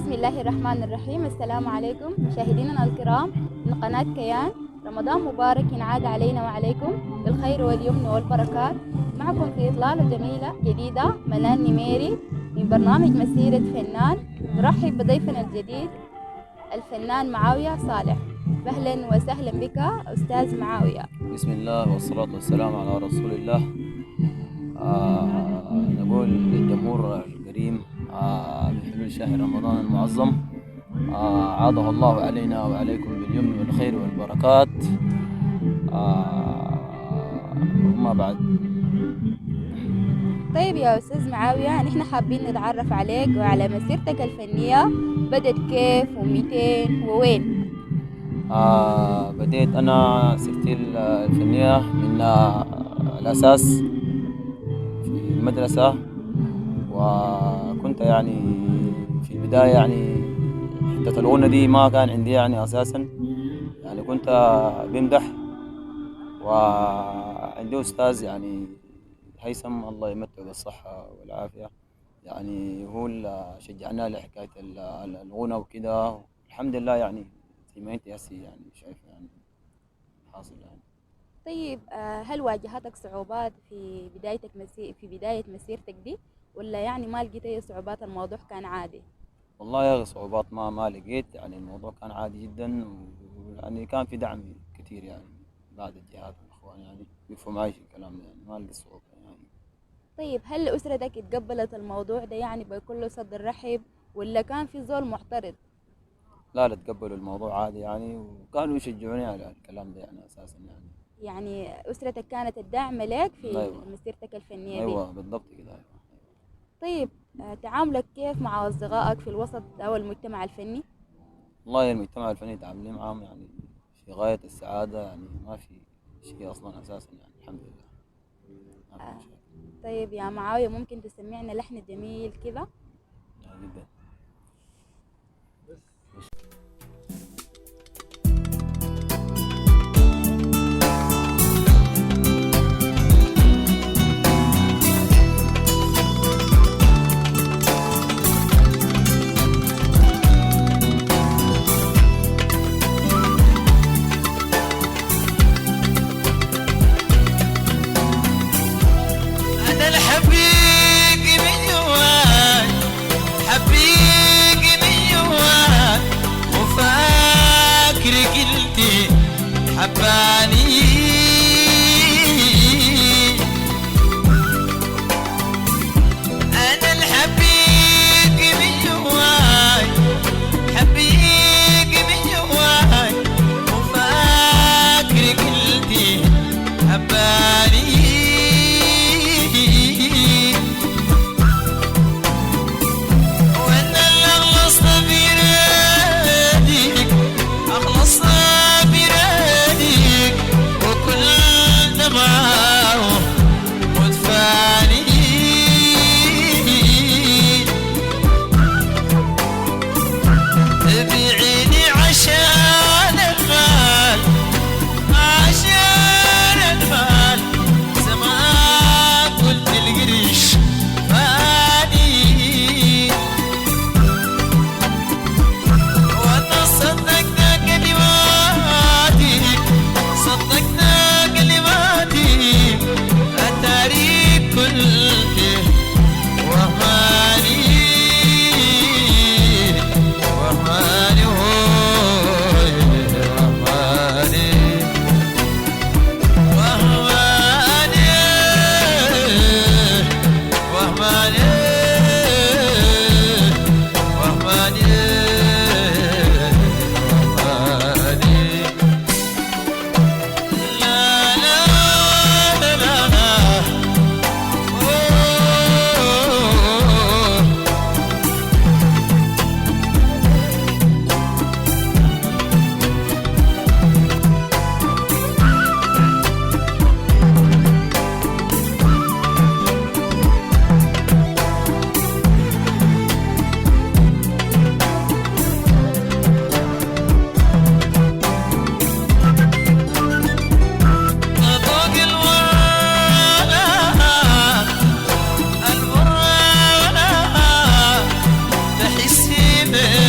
بسم الله الرحمن الرحيم. السلام عليكم مشاهدينا الكرام من قناة كيان. رمضان مبارك ينعاد علينا وعليكم بالخير واليمن والبركات. معكم في إطلالة جميلة جديدة منال نميري من برنامج مسيرة فنان. نرحب بضيفنا الجديد الفنان معاوية صالح. أهلا وسهلا بك أستاذ معاوية. بسم الله والصلاة والسلام على رسول الله. نقول للجمهور الكريم بحلول شهر رمضان المعظم عاده الله علينا وعليكم باليمن والخير والبركات. وما بعد. طيب يا أستاذ معاوية، نحن حابين نتعرف عليك وعلى مسيرتك الفنية. بدت كيف ومتين ووين؟ بديت أنا سيرتي الفنية من الأساس في المدرسة، وكنت يعني في البداية يعني حتة الغنى دي ما كان عندي يعني أساسا. يعني كنت بمدح، وعندي أستاذ يعني هيثم الله يمتعه بالصحة والعافية، يعني هو اللي شجعنا لحكاية الغنى وكده. الحمد لله يعني زي ما انت هسي يعني شايفة يعني حاصل يعني. طيب هل واجهتك صعوبات في في بداية مسيرتك دي، ولا يعني ما لقيت أي صعوبات الموضوع كان عادي؟ والله يا صعوبات ما لقيت، يعني الموضوع كان عادي جدا، ويعني كان في دعم كتير يعني بعد الجهات والإخوان يعني بيقفوا معي في الكلام ده، يعني ما لقيت صعوبة يعني. طيب هل أسرتك اتقبلت الموضوع ده يعني بكل صدر رحب، ولا كان في زول معترض؟ لا تقبلوا الموضوع عادي يعني، وكانوا يشجعوني على الكلام ده يعني أساسا يعني. يعني أسرتك كانت الداعمة لك في أيوة. مسيرتك الفنية دي؟ أيوة بالضبط كده أيوة. طيب تعاملك كيف مع أصدقائك في الوسط أو المجتمع الفني؟ والله المجتمع الفني تعاملي معاهم يعني في غاية السعادة، يعني ما في شيء أصلا أساسا يعني الحمد لله ما في آه، مشاكل طيب يا معاوية، ممكن تسمعنا لحن جميل كده؟ يعني جدا. أنا الحقيقي من جواي حبيبي الخير